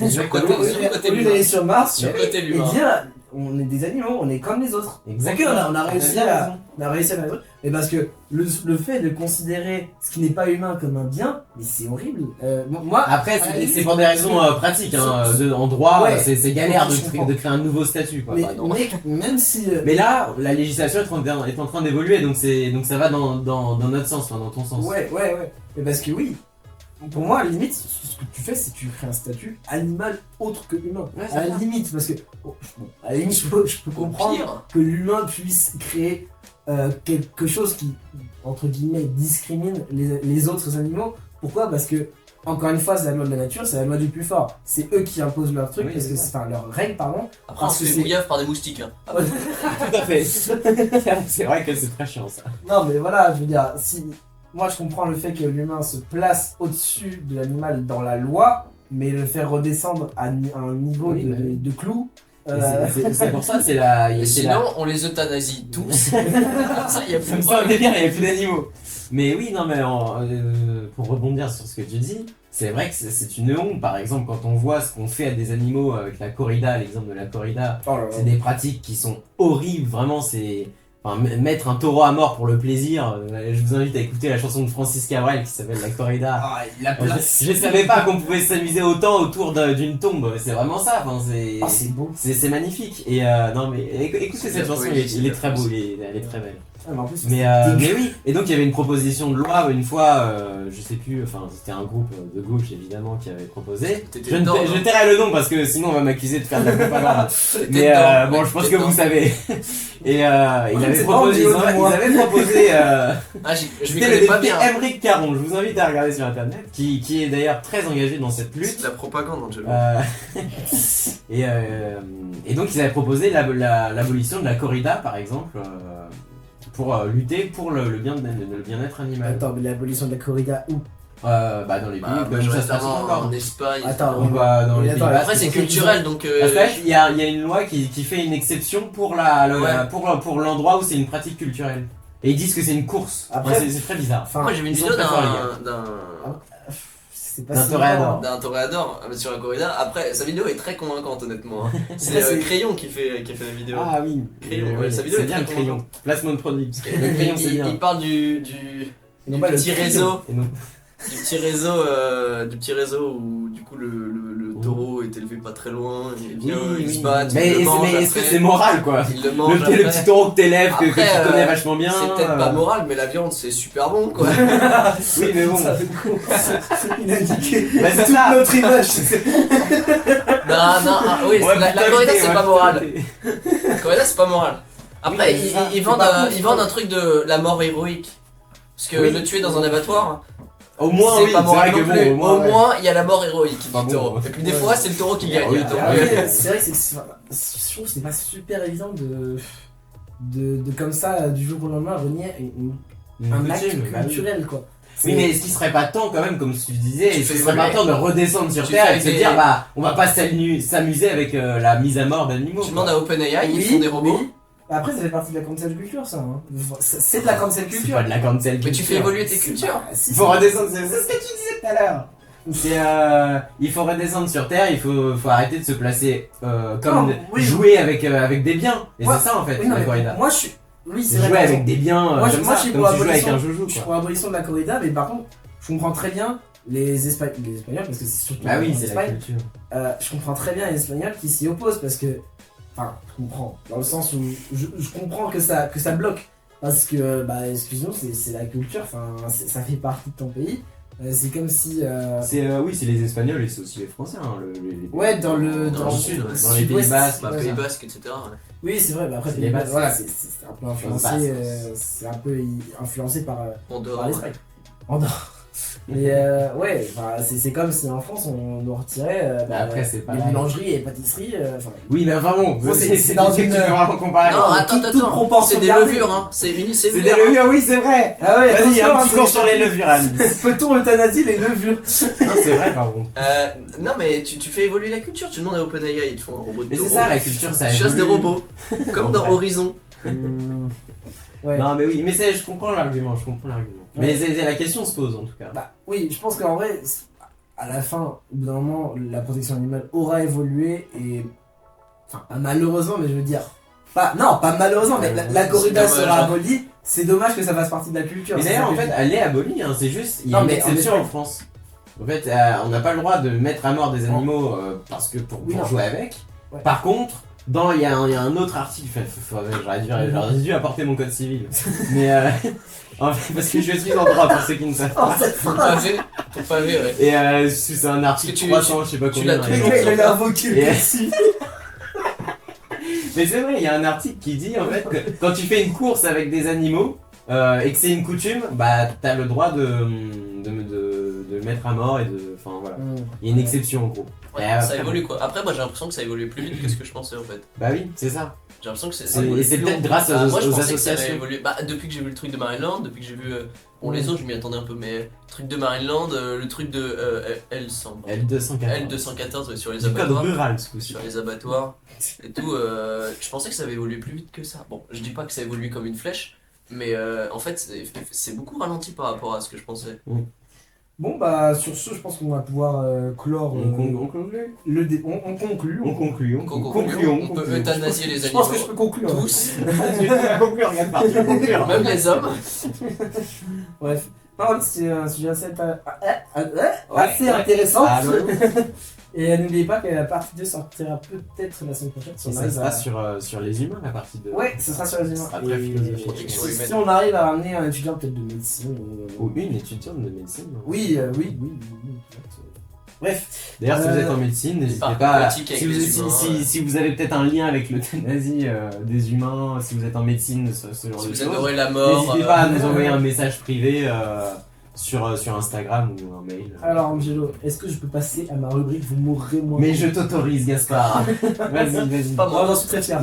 Speaker 4: Sur
Speaker 2: Au lieu
Speaker 4: côté
Speaker 2: d'aller
Speaker 4: l'humain.
Speaker 2: sur Mars,
Speaker 4: Sur côté
Speaker 2: et
Speaker 4: l'humain.
Speaker 2: dire on est des animaux, on est comme les autres.
Speaker 1: Exactement.
Speaker 2: Ok, on a réussi
Speaker 1: T'as bien
Speaker 2: à.
Speaker 1: raison.
Speaker 2: On a réussi à faire mais parce que le fait de considérer ce qui n'est pas humain comme un bien, mais c'est horrible. Moi,
Speaker 1: Après,
Speaker 2: à la
Speaker 1: c'est
Speaker 2: limite,
Speaker 1: pour des raisons pratiques. Hein, en droit,
Speaker 2: Ouais.
Speaker 1: c'est galère
Speaker 2: Je comprends.
Speaker 1: de créer un nouveau statut. Quoi,
Speaker 2: mais,
Speaker 1: par exemple.
Speaker 2: mec, même si.
Speaker 1: Mais là, la législation est en train d'évoluer, donc ça va dans notre sens, enfin, dans ton sens.
Speaker 2: Ouais. Mais parce que oui, pour moi, à la limite, ce que tu fais, c'est que tu crées un statut animal autre que humain.
Speaker 1: Ouais, c'est
Speaker 2: À la
Speaker 1: ça.
Speaker 2: limite, parce que. Bon, à la limite, je peux
Speaker 4: Au
Speaker 2: comprendre
Speaker 4: pire,
Speaker 2: que l'humain puisse créer quelque chose qui, entre guillemets, discrimine les autres animaux. Pourquoi? Parce que encore une fois, c'est la loi de la nature, c'est la loi du plus fort. C'est eux qui imposent leur truc,
Speaker 1: Oui,
Speaker 2: parce
Speaker 1: c'est
Speaker 2: que
Speaker 1: ça.
Speaker 2: c'est, enfin, leurs règles, pardon.
Speaker 4: Après, on
Speaker 2: Parce
Speaker 4: se
Speaker 2: que
Speaker 4: fait
Speaker 2: c'est-
Speaker 4: bouillave par des moustiques. Hein.
Speaker 1: Tout à fait. C'est vrai que c'est très chiant ça.
Speaker 2: Non, mais voilà, je veux dire, si moi je comprends le fait que l'humain se place au-dessus de l'animal dans la loi, mais le faire redescendre à un niveau
Speaker 1: Oui, bah oui.
Speaker 2: de clou.
Speaker 1: Et c'est pour ça, c'est la.
Speaker 4: Et
Speaker 1: c'est
Speaker 4: sinon,
Speaker 1: la-
Speaker 4: on les euthanasie tous. Comme ça, il y a plus
Speaker 1: Comme
Speaker 4: de
Speaker 1: ça, on
Speaker 4: problème.
Speaker 1: est bien, il n'y a plus d'animaux. Mais oui, non, mais pour rebondir sur ce que tu dis, c'est vrai que c'est une honte. Par exemple, quand on voit ce qu'on fait à des animaux avec la corrida, l'exemple de la corrida,
Speaker 2: Oh là là.
Speaker 1: c'est des pratiques qui sont horribles. Vraiment, c'est. Enfin, mettre un taureau à mort pour le plaisir. Je vous invite à écouter la chanson de Francis Cabrel qui s'appelle La corrida.
Speaker 2: Ah, la place.
Speaker 1: Je savais pas qu'on pouvait s'amuser autant autour d'une tombe. C'est vraiment ça. Enfin, c'est.
Speaker 2: Ah, c'est beau.
Speaker 1: C'est magnifique. Et non, mais écoutez
Speaker 3: C'est
Speaker 1: cette
Speaker 3: de la
Speaker 1: chanson,
Speaker 3: poésie,
Speaker 1: il est
Speaker 3: c'est
Speaker 1: très
Speaker 3: de la
Speaker 1: beau,
Speaker 3: poésie.
Speaker 1: elle est très belle.
Speaker 2: Ah, mais en plus,
Speaker 1: Mais,
Speaker 2: c'est
Speaker 1: mais
Speaker 2: dégueu.
Speaker 1: oui, et donc il y avait une proposition de loi une fois, je sais plus, enfin c'était un groupe de gauche évidemment qui avait proposé.
Speaker 3: T'étais
Speaker 1: Je,
Speaker 3: dedans, hein.
Speaker 1: je tairai le nom parce que sinon on va m'accuser de faire de la propagande.
Speaker 3: T'étais
Speaker 1: Mais
Speaker 3: dedans,
Speaker 1: bon,
Speaker 3: mec,
Speaker 1: je pense
Speaker 3: t'étais
Speaker 1: que vous
Speaker 3: dedans.
Speaker 1: savez. Et il avait
Speaker 2: c'est
Speaker 1: proposé,
Speaker 2: pas en bio de moi.
Speaker 1: ils avaient proposé,
Speaker 4: Ah, je m'y
Speaker 1: c'était
Speaker 4: connais
Speaker 1: le
Speaker 4: pas
Speaker 1: député
Speaker 4: bien.
Speaker 1: Émeric Caron, je vous invite à regarder sur internet, qui est d'ailleurs très engagé dans cette
Speaker 3: C'est
Speaker 1: lutte.
Speaker 3: de la propagande, Angelo.
Speaker 1: Et donc ils avaient proposé l'abolition de la corrida par exemple pour lutter pour le bien-être animal.
Speaker 2: Attends, mais l'abolition de la corrida où?
Speaker 1: Bah dans les pays
Speaker 4: Bah,
Speaker 1: comme ça se passe
Speaker 4: majoritairement
Speaker 1: encore.
Speaker 4: en Espagne.
Speaker 2: Attends,
Speaker 1: On va dans les
Speaker 2: Mais
Speaker 1: pays
Speaker 2: attends,
Speaker 1: basques.
Speaker 4: Après, c'est
Speaker 2: Parce que
Speaker 4: culturel donc.
Speaker 1: Parce qu'en fait, il y a une loi qui fait une exception pour
Speaker 4: Ouais.
Speaker 1: pour l'endroit où c'est une pratique culturelle. Et ils disent que c'est une course.
Speaker 2: Après-
Speaker 1: Ouais, c'est très bizarre.
Speaker 2: Enfin,
Speaker 4: Moi j'ai vu une
Speaker 1: ils sont
Speaker 4: vidéo
Speaker 1: très forts, les gars.
Speaker 2: c'est pas
Speaker 1: d'un
Speaker 2: si
Speaker 1: toréador.
Speaker 2: marrant.
Speaker 4: d'un toréador sur la corrida. Après, sa vidéo est très convaincante honnêtement. hein. C'est
Speaker 2: Après, c'est-
Speaker 4: Crayon qui fait la vidéo.
Speaker 1: Ah oui.
Speaker 4: Crayon,
Speaker 1: Oui,
Speaker 4: ouais, sa vidéo
Speaker 1: c'est
Speaker 4: est
Speaker 1: bien
Speaker 4: très
Speaker 1: le crayon. Placement de produit. Le crayon c'est bien.
Speaker 4: Il parle du
Speaker 2: Non, pas le
Speaker 4: petit
Speaker 2: crayon.
Speaker 4: réseau.
Speaker 1: Et non.
Speaker 4: Du petit réseau où du coup le taureau est élevé pas très loin, il vient,
Speaker 1: Oui,
Speaker 4: il
Speaker 1: oui.
Speaker 4: se bat,
Speaker 1: Mais
Speaker 4: il le mange
Speaker 1: est-ce que
Speaker 4: après,
Speaker 1: c'est moral quoi?
Speaker 4: il le mange
Speaker 1: Le
Speaker 4: après.
Speaker 1: petit taureau que t'élèves, que
Speaker 4: Après,
Speaker 1: tu connais vachement bien.
Speaker 4: C'est peut-être pas moral, mais la viande c'est super bon quoi.
Speaker 1: Oui, mais bon.
Speaker 2: Ça fait con. Il a niqué
Speaker 1: Bah, c'est
Speaker 2: toute
Speaker 1: ça.
Speaker 2: notre image.
Speaker 4: Oui,
Speaker 1: Ouais,
Speaker 4: la
Speaker 1: putain,
Speaker 4: corrida
Speaker 1: putain,
Speaker 4: c'est
Speaker 1: ouais,
Speaker 4: pas moral.
Speaker 1: putain.
Speaker 4: La corrida c'est pas moral. Après
Speaker 2: Oui, mais ça,
Speaker 4: ils
Speaker 2: c'est
Speaker 4: vendent
Speaker 2: pas cool,
Speaker 4: ils vendent
Speaker 2: ça.
Speaker 4: un truc de la mort héroïque. Parce que
Speaker 1: Oui.
Speaker 4: le tuer dans un abattoir,
Speaker 1: Au moins,
Speaker 4: c'est
Speaker 1: oui,
Speaker 4: pas moral
Speaker 1: vrai
Speaker 4: non
Speaker 1: que
Speaker 4: plus.
Speaker 1: bon, au moins, ouais.
Speaker 4: il y a la mort héroïque
Speaker 1: Pas
Speaker 4: du
Speaker 1: bon,
Speaker 4: taureau.
Speaker 1: ouais.
Speaker 4: Et puis des
Speaker 2: Ouais.
Speaker 4: fois c'est le taureau qui gagne.
Speaker 1: oui,
Speaker 4: donc,
Speaker 2: Ah
Speaker 1: oui,
Speaker 2: oui, c'est vrai que je trouve que c'est pas super évident de comme ça du jour au lendemain renier un acte
Speaker 1: coutume, bah oui.
Speaker 2: culturel quoi.
Speaker 1: Oui, mais est-ce qu'il serait pas temps quand même, comme tu disais,
Speaker 4: Tu
Speaker 1: est-ce
Speaker 4: fais
Speaker 1: qu'il serait pas
Speaker 4: évoluer.
Speaker 1: temps de redescendre sur
Speaker 4: Tu
Speaker 1: Terre
Speaker 4: fais
Speaker 1: et de se
Speaker 4: des-
Speaker 1: dire, bah, on va pas s'amuser avec la mise à mort d'animaux.
Speaker 4: Tu
Speaker 1: quoi.
Speaker 4: demandes à OpenAI, ils
Speaker 2: Oui,
Speaker 4: font des robots.
Speaker 2: oui. Après ça fait partie de la cancel culture ça. Hein. C'est de la cancel
Speaker 1: C'est
Speaker 2: culture.
Speaker 1: pas de la cancel
Speaker 4: Mais tu
Speaker 1: culture.
Speaker 4: fais évoluer tes cultures.
Speaker 2: Bah, si,
Speaker 1: Il faut redescendre, c'est ce que tu disais tout à l'heure. C'est il faut redescendre sur Terre, il faut arrêter de se placer comme
Speaker 2: Non, oui.
Speaker 1: jouer avec des biens. Et
Speaker 2: Ouais.
Speaker 1: c'est ça en fait
Speaker 2: Oui, non,
Speaker 1: la
Speaker 2: mais
Speaker 1: corrida.
Speaker 2: moi je suis. Oui, c'est
Speaker 1: Jouer
Speaker 2: vrai.
Speaker 1: avec des biens
Speaker 2: Moi,
Speaker 1: comme
Speaker 2: moi,
Speaker 1: ça,
Speaker 2: je suis
Speaker 1: comme
Speaker 2: pour
Speaker 1: tu joues avec un
Speaker 2: l'abolition.
Speaker 1: joujou
Speaker 2: Je suis
Speaker 1: quoi.
Speaker 2: pour l'abolition de la corrida, mais par contre, je comprends très bien les Espagnols, parce que c'est surtout
Speaker 1: Bah oui,
Speaker 2: en
Speaker 1: c'est la
Speaker 2: Espagne.
Speaker 1: culture.
Speaker 2: Je comprends très bien les Espagnols qui s'y opposent parce que. Enfin, je comprends. Dans le sens où je comprends que ça bloque. Parce que, bah, excuse-nous, c'est la culture, enfin, ça fait partie de ton pays. C'est comme si.
Speaker 1: Oui, c'est les Espagnols et c'est aussi les Français. Hein,
Speaker 2: Ouais, dans
Speaker 4: Dans le
Speaker 1: sud,
Speaker 4: ouais.
Speaker 1: dans les Pays
Speaker 2: sud-ouest,
Speaker 1: Basques,
Speaker 4: Bah,
Speaker 2: ouais,
Speaker 4: Pays
Speaker 2: ça.
Speaker 4: Basque, etc. ouais.
Speaker 2: Oui, c'est vrai, mais après,
Speaker 1: C'est les Basques.
Speaker 2: voilà, c'est un peu influencé,
Speaker 1: Basques.
Speaker 2: c'est un peu influencé par
Speaker 4: Andorre.
Speaker 2: l'Espagne. Andorre. Mais ouais, enfin, c'est comme si en France on nous retirait
Speaker 1: Bah, après, c'est
Speaker 2: les
Speaker 1: pareil.
Speaker 2: boulangeries et pâtisseries. Enfin,
Speaker 1: Oui, mais enfin bon,
Speaker 2: Bon, c'est dans
Speaker 1: tu
Speaker 2: une-
Speaker 1: peux vraiment comparer.
Speaker 4: Non, attends,
Speaker 2: toute proportion
Speaker 4: c'est des
Speaker 2: gardée.
Speaker 4: levures, hein. C'est
Speaker 1: C'est des
Speaker 4: unicellulaire.
Speaker 1: levures, oui, c'est vrai.
Speaker 2: ah ouais,
Speaker 1: Vas-y,
Speaker 2: attention,
Speaker 1: un petit
Speaker 2: hein,
Speaker 1: cours
Speaker 2: c'est-
Speaker 1: sur les levures, Anne.
Speaker 2: Peut-on euthanasier les levures?
Speaker 1: Non, c'est vrai, par contre.
Speaker 4: Non, mais tu fais évoluer la culture. Tu demandes à OpenAI, ils te font un robot de
Speaker 1: Mais c'est
Speaker 4: taureau.
Speaker 1: ça, la culture, ça
Speaker 4: Tu chasses des
Speaker 1: évolue.
Speaker 4: robots. Comme dans
Speaker 1: Ouais.
Speaker 4: Horizon.
Speaker 2: Ouais.
Speaker 1: Non, mais oui, mais je comprends l'argument, je comprends l'argument.
Speaker 2: Ouais.
Speaker 1: Mais la question se pose en tout cas.
Speaker 2: Bah oui, je pense qu'en vrai, à la fin, au bout d'un moment, la protection animale aura évolué et. Enfin, pas malheureusement, mais je veux dire. Non, pas malheureusement, mais la corrida
Speaker 4: c'est dommage,
Speaker 2: sera
Speaker 4: hein.
Speaker 2: abolie. C'est dommage que ça fasse partie de la culture.
Speaker 1: Mais
Speaker 2: c'est
Speaker 1: d'ailleurs,
Speaker 2: ça
Speaker 1: en
Speaker 2: que
Speaker 1: fait,
Speaker 2: je-
Speaker 1: elle est abolie, hein, c'est juste, il y a
Speaker 2: Non,
Speaker 1: une
Speaker 2: mais en
Speaker 1: exception en
Speaker 2: Espagne.
Speaker 1: France. En fait, on n'a pas le droit de mettre à mort des animaux parce que pour
Speaker 2: Oui, non.
Speaker 1: jouer avec.
Speaker 2: Ouais.
Speaker 1: Par contre, il y a un autre article, j'aurais dû apporter mon code civil. Mais en fait, parce que je suis en droit pour ceux qui ne savent
Speaker 2: Oh,
Speaker 1: pas.
Speaker 2: cette
Speaker 4: Ton
Speaker 2: phrase.
Speaker 4: pavé, ton pavé, ouais.
Speaker 1: Et c'est un article
Speaker 4: Parce que
Speaker 1: 300, je sais pas
Speaker 4: tu
Speaker 1: combien.
Speaker 4: l'as
Speaker 1: et-
Speaker 4: toujours.
Speaker 2: Il a invoqué le
Speaker 1: Et-
Speaker 2: code civil.
Speaker 1: Mais c'est vrai, il y a un article qui dit en fait que quand tu fais une course avec des animaux et que c'est une coutume, bah t'as le droit de mettre à mort et de. Enfin voilà.
Speaker 2: Mm.
Speaker 1: Il y a une exception en gros.
Speaker 4: Ouais,
Speaker 1: Et
Speaker 4: ça
Speaker 1: après,
Speaker 4: évolue quoi. Après, moi j'ai l'impression que ça évolue plus vite que ce que je pensais en fait.
Speaker 1: Bah oui, c'est ça.
Speaker 4: J'ai l'impression que
Speaker 1: Et c'est peut-être grâce aux,
Speaker 4: moi je
Speaker 1: aux
Speaker 4: pensais que ça avait
Speaker 1: associations.
Speaker 4: évolué. Bah, depuis que j'ai vu le truc de Marineland, depuis que j'ai vu. Bon, les autres je m'y attendais un peu, mais le truc de Marineland, le truc de
Speaker 1: L214.
Speaker 4: L214 sur les
Speaker 1: Du code
Speaker 4: abattoirs.
Speaker 1: rural ce coup-ci.
Speaker 4: Sur les abattoirs et tout, je pensais que ça avait évolué plus vite que ça. Bon, je dis pas que ça évolue comme une flèche, mais en fait c'est beaucoup ralenti par rapport à ce que je pensais.
Speaker 2: Bon, bah, sur ce, je pense qu'on va pouvoir clore.
Speaker 1: On conclut.
Speaker 2: On conclut.
Speaker 1: On conclut.
Speaker 4: On peut euthanasier les
Speaker 2: Je
Speaker 4: animaux.
Speaker 2: pense que je peux conclure. Hein.
Speaker 4: Tous,
Speaker 1: Conclure, regarde pas. Conclure.
Speaker 4: même les hommes.
Speaker 2: Bref. Non, c'est un sujet assez intéressant.
Speaker 1: Ah, ouais.
Speaker 2: Et n'oubliez pas que la partie 2 sortira peut-être la semaine prochaine. Si
Speaker 1: Et
Speaker 2: on
Speaker 1: ça
Speaker 2: arrive
Speaker 1: sera
Speaker 2: à...
Speaker 1: sur les humains la partie de.
Speaker 2: Ouais, ce sera sur les humains.
Speaker 1: sera très
Speaker 2: Et
Speaker 1: philosophique.
Speaker 4: Protection
Speaker 2: si
Speaker 4: humaine.
Speaker 2: on arrive à ramener un étudiant peut-être de médecine.
Speaker 1: Ou une étudiante de médecine.
Speaker 2: Oui. Bref.
Speaker 1: D'ailleurs, si vous êtes en médecine, n'hésitez
Speaker 4: Par
Speaker 1: pas.
Speaker 4: politique avec les humains,
Speaker 1: Si vous avez peut-être un lien avec l'euthanasie des humains, si vous êtes en médecine, ce genre
Speaker 4: Si
Speaker 1: de
Speaker 4: vous
Speaker 1: choses,
Speaker 4: adorez la mort.
Speaker 1: n'hésitez pas à nous envoyer un message privé sur Instagram ou un mail.
Speaker 2: Alors, Angelo, est-ce que je peux passer à ma rubrique Vous mourrez moi?
Speaker 1: Mais je t'autorise, Gaspard. Vas-y.
Speaker 4: Pas moi.
Speaker 2: Moi, j'en suis très fier.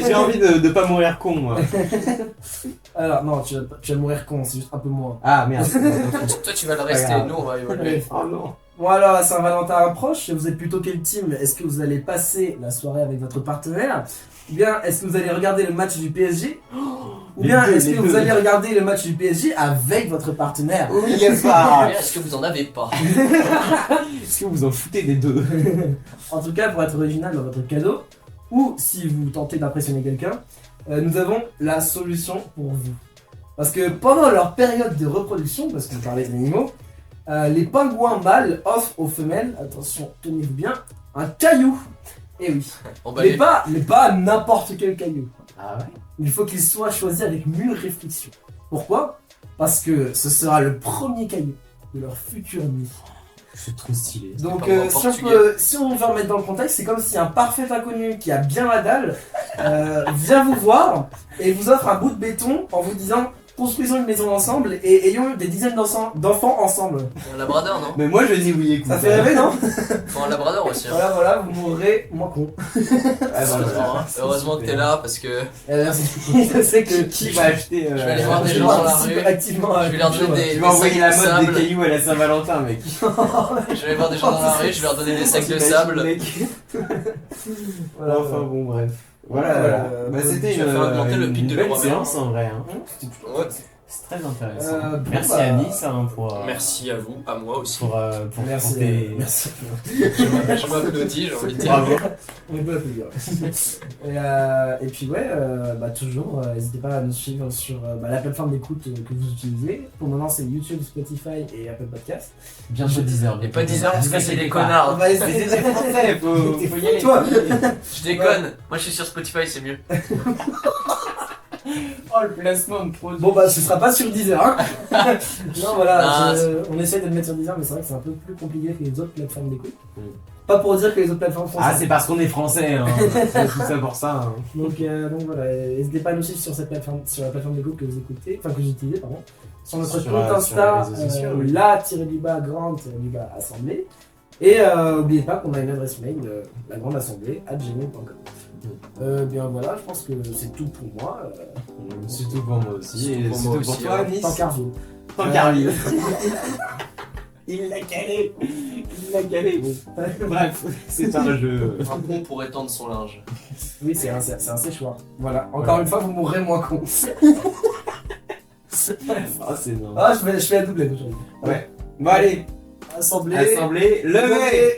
Speaker 1: J'ai envie de pas mourir con, moi.
Speaker 2: Alors, non, tu vas mourir con, c'est juste un peu moins.
Speaker 1: Ah merde.
Speaker 4: Toi tu vas le rester,
Speaker 1: grave.
Speaker 4: nous on va évoluer.
Speaker 1: Oh non.
Speaker 2: Bon alors, la Saint-Valentin approche, vous êtes plutôt quel team? Est-ce que vous allez passer la soirée avec votre partenaire? Ou bien est-ce que vous allez regarder le match du PSG? Ou bien
Speaker 1: Les deux,
Speaker 2: est-ce que
Speaker 1: les
Speaker 2: vous
Speaker 1: deux.
Speaker 2: allez regarder le match du PSG avec votre partenaire?
Speaker 1: Oui, Gaspard.
Speaker 4: Est-ce que vous en avez pas?
Speaker 1: Est-ce que vous en foutez des deux?
Speaker 2: En tout cas, pour être original dans votre cadeau, ou si vous tentez d'impressionner quelqu'un, nous avons la solution pour vous. Parce que pendant leur période de reproduction, parce qu'on parlait des animaux, les pingouins mâles offrent aux femelles, attention, tenez-vous bien, un caillou. Et oui,
Speaker 4: On va
Speaker 2: mais
Speaker 4: aller.
Speaker 2: pas n'importe quel caillou.
Speaker 1: Ah ouais.
Speaker 2: Il faut qu'il soit choisi avec mûre réflexion. Pourquoi? Parce que ce sera le premier caillou de leur futur nid.
Speaker 1: C'est trop stylé.
Speaker 2: Donc
Speaker 4: pas moi,
Speaker 2: si on veut remettre dans le contexte, c'est comme si un parfait inconnu qui a bien la dalle vient vous voir et vous offre un bout de béton en vous disant construisons une maison ensemble et ayons des dizaines d'enfants ensemble.
Speaker 4: Un labrador, non?
Speaker 1: Mais moi je dis oui, écoute.
Speaker 2: Ça fait rêver, non?
Speaker 4: Faut un labrador aussi. Hein.
Speaker 2: Voilà, vous mourrez moins con.
Speaker 1: Ah, bah,
Speaker 4: Heureusement, hein. Heureusement que t'es là parce que
Speaker 2: Merci. Je sais que
Speaker 1: Qui va acheter
Speaker 4: Je vais aller voir des
Speaker 2: je
Speaker 4: gens dans la
Speaker 2: participe
Speaker 4: rue.
Speaker 2: activement à
Speaker 4: Je vais leur donner des
Speaker 1: Tu vas envoyer la
Speaker 4: sacs de
Speaker 1: mode des
Speaker 4: sable.
Speaker 1: cailloux à la Saint-Valentin, mec.
Speaker 4: Je vais aller voir des gens dans la rue, je vais leur donner des sacs de sable.
Speaker 1: Mec.
Speaker 2: Voilà,
Speaker 1: Enfin bon, bref.
Speaker 2: Voilà,
Speaker 1: Voilà. Bah, c'était
Speaker 4: tu vas faire augmenter le pic de
Speaker 1: belle
Speaker 4: Leroy
Speaker 1: séance en vrai. Hein.
Speaker 4: Ouais.
Speaker 1: C'est très intéressant.
Speaker 2: Bon,
Speaker 1: Merci
Speaker 2: bah,
Speaker 1: Anis hein, pour,
Speaker 4: Merci à vous, à moi aussi.
Speaker 1: pour
Speaker 2: Merci.
Speaker 1: tes...
Speaker 2: Merci.
Speaker 4: Je m'applaudis, j'ai envie de dire.
Speaker 1: Bravo.
Speaker 2: On peut applaudir. Et puis ouais, toujours, n'hésitez pas à nous suivre sur la plateforme d'écoute que vous utilisez. Pour le moment, c'est YouTube, Spotify et Apple Podcast.
Speaker 1: Bientôt 10h.
Speaker 4: Et pas 10 heures parce que c'est des connards.
Speaker 2: On va essayer
Speaker 1: C'est des Français, faut
Speaker 2: T'es
Speaker 1: y
Speaker 2: fou,
Speaker 1: aller.
Speaker 2: toi.
Speaker 4: Je déconne. Moi je suis sur Spotify, c'est mieux.
Speaker 1: Oh le placement de produit.
Speaker 2: Bon ce sera pas sur 10 heures. Hein. Non voilà,
Speaker 4: Non,
Speaker 2: on essaie de le mettre sur 10 heures, mais c'est vrai que c'est un peu plus compliqué que les autres plateformes d'écoute.
Speaker 1: Mm.
Speaker 2: Pas pour dire que les autres plateformes font
Speaker 1: Ah
Speaker 2: ça.
Speaker 1: c'est parce qu'on est français, hein. C'est tout ça pour ça. Hein.
Speaker 2: Donc voilà, n'hésitez pas à nous suivre sur cette plateforme, sur la plateforme d'écoute que vous écoutez, enfin que j'utilisais pardon. Sur notre
Speaker 1: Sur,
Speaker 2: compte
Speaker 1: sur
Speaker 2: Insta,
Speaker 1: les réseaux sociaux, oui.
Speaker 2: la-grande-assemblée. Et n'oubliez pas qu'on a une adresse mail, lagrandeassemblée@gmail.com. Bien voilà, je pense que c'est tout pour moi.
Speaker 1: C'est tout pour moi aussi.
Speaker 4: C'est
Speaker 1: Et
Speaker 4: tout pour
Speaker 1: c'est
Speaker 4: moi
Speaker 1: tout pour
Speaker 4: aussi,
Speaker 1: toi,
Speaker 4: hein.
Speaker 1: Nice.
Speaker 2: Tant qu'Arville.
Speaker 1: Tant qu'Arville. Il l'a calé. Il l'a calé. Bref, c'est un jeu.
Speaker 4: Un pont pour étendre son linge.
Speaker 2: Oui, c'est un séchoir. Voilà, encore une fois, vous mourrez moins con.
Speaker 1: Ah c'est énorme.
Speaker 2: Ah, je fais la doublette aujourd'hui.
Speaker 1: Ouais. Bon allez,
Speaker 2: Assemblée.
Speaker 1: assemblée, levez.